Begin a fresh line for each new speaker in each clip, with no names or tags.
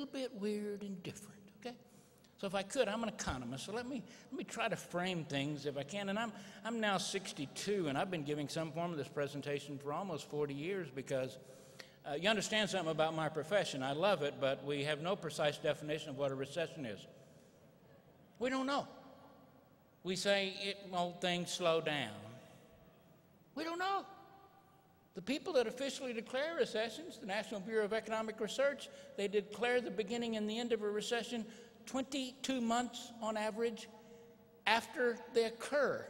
little bit weird and different, okay? So if I could, I'm an economist, so let me try to frame things if I can. And I'm now 62, and I've been giving some form of this presentation for almost 40 years because you understand something about my profession. I love it, but we have no precise definition of what a recession is. We don't know. We say, things slow down. We don't know. The people that officially declare recessions, the National Bureau of Economic Research, they declare the beginning and the end of a recession 22 months on average after they occur.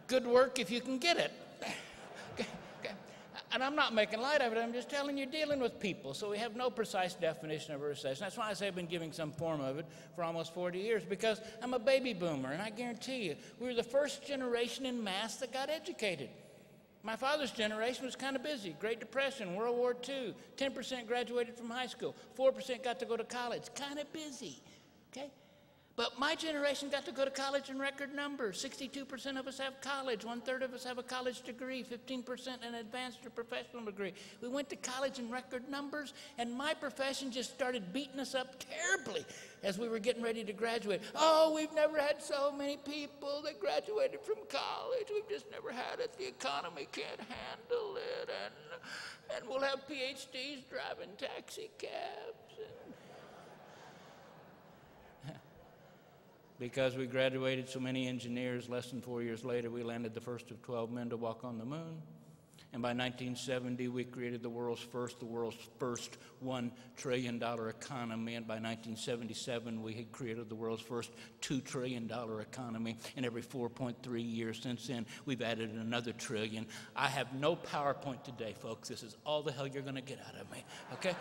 Good work if you can get it. Okay. And I'm not making light of it, I'm just telling you, dealing with people. So we have no precise definition of a recession. That's why I say I've been giving some form of it for almost 40 years, because I'm a baby boomer, and I guarantee you, we were the first generation in mass that got educated. My father's generation was kind of busy. Great Depression, World War II, 10% graduated from high school, 4% got to go to college, kind of busy, okay? But my generation got to go to college in record numbers. 62% of us have college. 1/3 of us have a college degree. 15% an advanced or professional degree. We went to college in record numbers, and my profession just started beating us up terribly as we were getting ready to graduate. Oh, we've never had so many people that graduated from college. We've just never had it. The economy can't handle it. And we'll have PhDs driving taxi cabs. Because we graduated so many engineers, less than 4 years later, we landed the first of 12 men to walk on the moon. And by 1970, we created the world's first $1 trillion economy. And by 1977, we had created the world's first $2 trillion economy. And every 4.3 years since then, we've added another trillion. I have no PowerPoint today, folks. This is all the hell you're going to get out of me. Okay?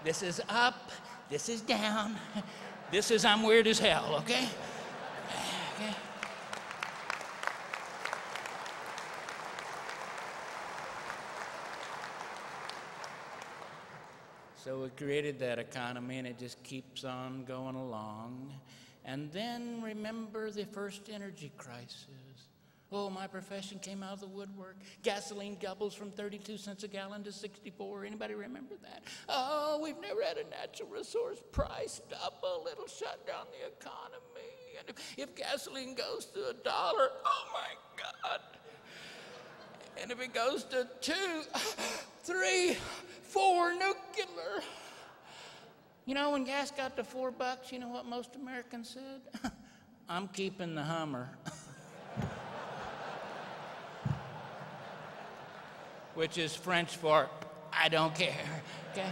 This is up. This is down. This is I'm weird as hell, okay? Okay. So we created that economy, and it just keeps on going along. And then remember the first energy crisis. Oh, my profession came out of the woodwork. Gasoline doubles from 32 cents a gallon to 64. Anybody remember that? Oh, we've never had a natural resource price double. It'll shut down the economy. And if gasoline goes to $1, oh my God. And if it goes to 2, 3, 4 nuclear. You know, when gas got to $4, you know what most Americans said? I'm keeping the Hummer. Which is French for, I don't care. Okay.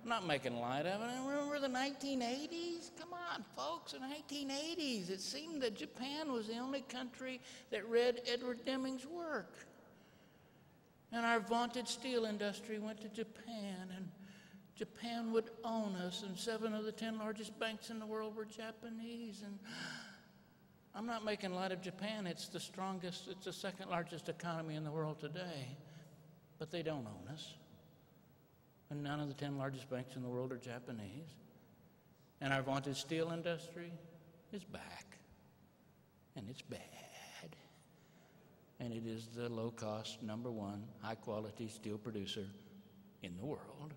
I'm not making light of it. Remember the 1980s? Come on, folks, the 1980s. It seemed that Japan was the only country that read Edward Deming's work. And our vaunted steel industry went to Japan, and Japan would own us, and 7 of the 10 largest banks in the world were Japanese. And I'm not making light of Japan. It's the strongest, it's the second largest economy in the world today. But they don't own us. And none of the 10 largest banks in the world are Japanese. And our vaunted steel industry is back. And it's bad. And it is the low-cost, #1, high-quality steel producer in the world.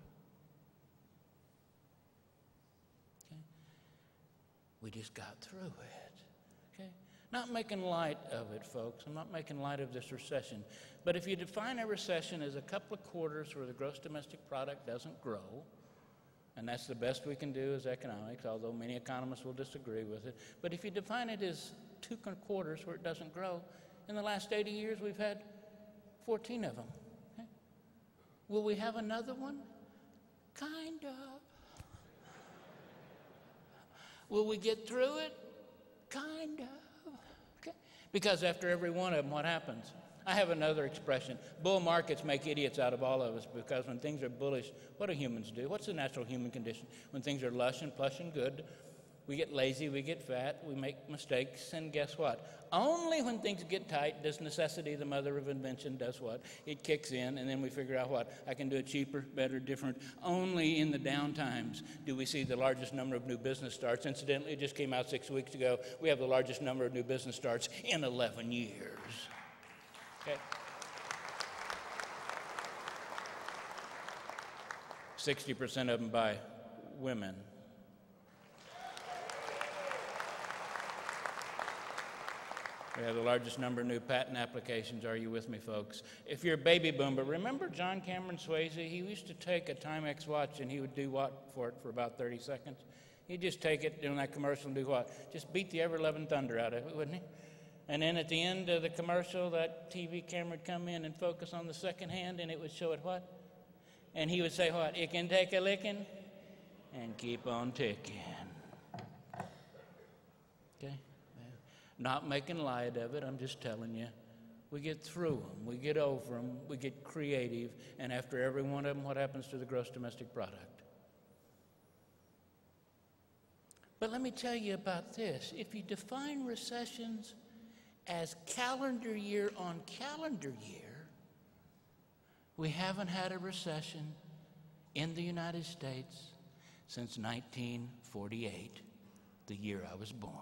Okay? We just got through it. Okay? Not making light of it, folks. I'm not making light of this recession. But if you define a recession as a couple of quarters where the gross domestic product doesn't grow, and that's the best we can do as economics, although many economists will disagree with it. But if you define it as 2 quarters where it doesn't grow, in the last 80 years we've had 14 of them. Okay? Will we have another one? Kind of. Will we get through it? Kind of. Okay? Because after every one of them, what happens? I have another expression. Bull markets make idiots out of all of us, because when things are bullish, what do humans do? What's the natural human condition? When things are lush and plush and good, we get lazy, we get fat, we make mistakes, and guess what? Only when things get tight does necessity, the mother of invention, does what? It kicks in, and then we figure out what? I can do it cheaper, better, different. Only in the down times do we see the largest number of new business starts. Incidentally, it just came out 6 weeks ago. We have the largest number of new business starts in 11 years. Okay? 60% of them by women. We have the largest number of new patent applications. Are you with me, folks? If you're a baby boomer, remember John Cameron Swayze? He used to take a Timex watch and he would do what for it for about 30 seconds? He'd just take it during that commercial and do what? Just beat the ever-loving thunder out of it, wouldn't he? And then at the end of the commercial, that TV camera would come in and focus on the second hand, and it would show it what? And he would say what? It can take a licking and keep on ticking. Okay? Not making light of it, I'm just telling you. We get through them, we get over them, we get creative, and after every one of them, what happens to the gross domestic product? But let me tell you about this. If you define recessions as calendar year on calendar year, we haven't had a recession in the United States since 1948, the year I was born.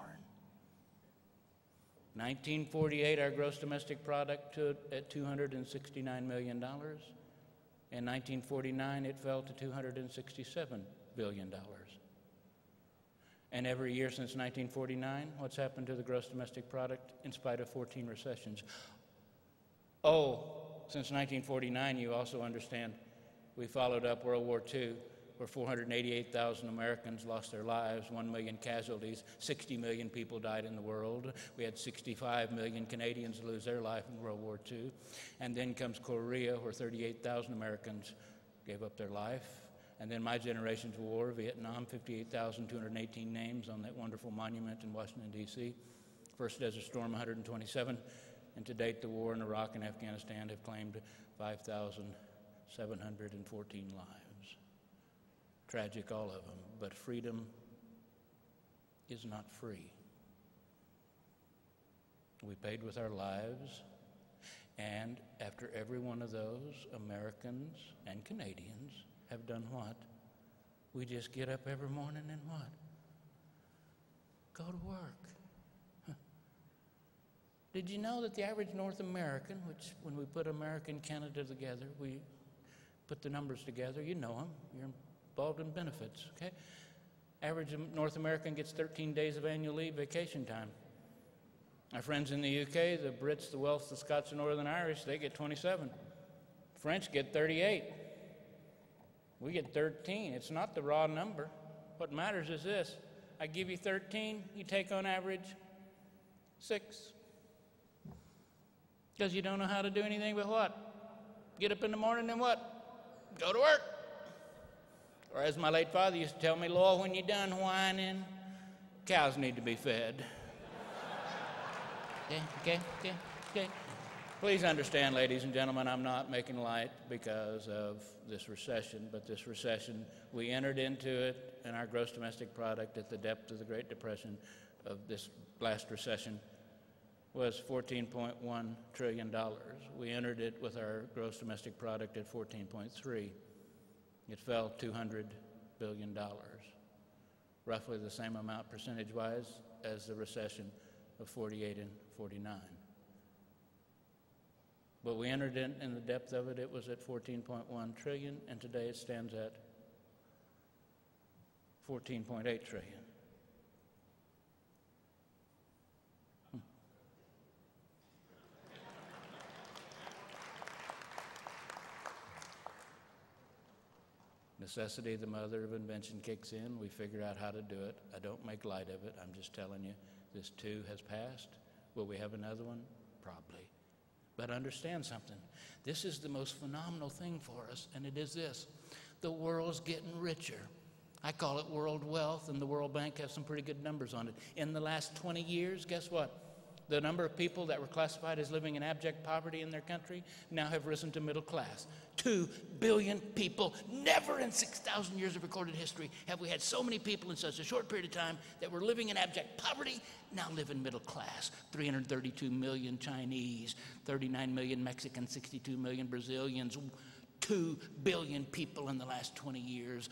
1948, our gross domestic product stood at $269 million. In 1949, it fell to $267 billion. And every year since 1949, what's happened to the gross domestic product in spite of 14 recessions? Oh, since 1949, you also understand, we followed up World War II, where 488,000 Americans lost their lives, 1 million casualties, 60 million people died in the world. We had 65 million Canadians lose their life in World War II. And then comes Korea, where 38,000 Americans gave up their life. And then my generation's war, Vietnam, 58,218 names on that wonderful monument in Washington, D.C. First Desert Storm, 127. And to date, the war in Iraq and Afghanistan have claimed 5,714 lives. Tragic, all of them, but freedom is not free. We paid with our lives, and after every one of those, Americans and Canadians have done what? We just get up every morning and what? Go to work. Huh. Did you know that the average North American, which when we put America and Canada together, we put the numbers together, you know them, you're involved in benefits, okay? Average North American gets 13 days of annual leave vacation time. Our friends in the UK, the Brits, the Welsh, the Scots, and Northern Irish, they get 27. French get 38. We get 13. It's not the raw number. What matters is this. I give you 13, you take on average 6. Because you don't know how to do anything but what? Get up in the morning and what? Go to work. Or as my late father used to tell me, Lowell, when you're done whining, cows need to be fed. Okay. Please understand, ladies and gentlemen, I'm not making light because of this recession, but this recession, we entered into it, and our gross domestic product at the depth of the Great Depression of this last recession was $14.1 trillion. We entered it with our gross domestic product at 14.3. It fell $200 billion, roughly the same amount percentage-wise as the recession of 48 and 49. But we entered in the depth of it, it was at 14.1 trillion, and today it stands at 14.8 trillion. Necessity, the mother of invention, kicks in. We figure out how to do it. I don't make light of it. I'm just telling you, this too has passed. Will we have another one? Probably. But understand something. This is the most phenomenal thing for us, and it is this. The world's getting richer. I call it world wealth, and the World Bank has some pretty good numbers on it. In the last 20 years, guess what? The number of people that were classified as living in abject poverty in their country now have risen to middle class. 2 billion people. Never in 6,000 years of recorded history have we had so many people in such a short period of time that were living in abject poverty now live in middle class. 332 million Chinese, 39 million Mexicans, 62 million Brazilians, 2 billion people in the last 20 years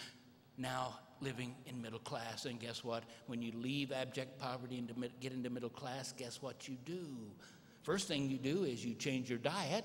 now living in middle class. And guess what? When you leave abject poverty and get into middle class, guess what you do? First thing you do is you change your diet.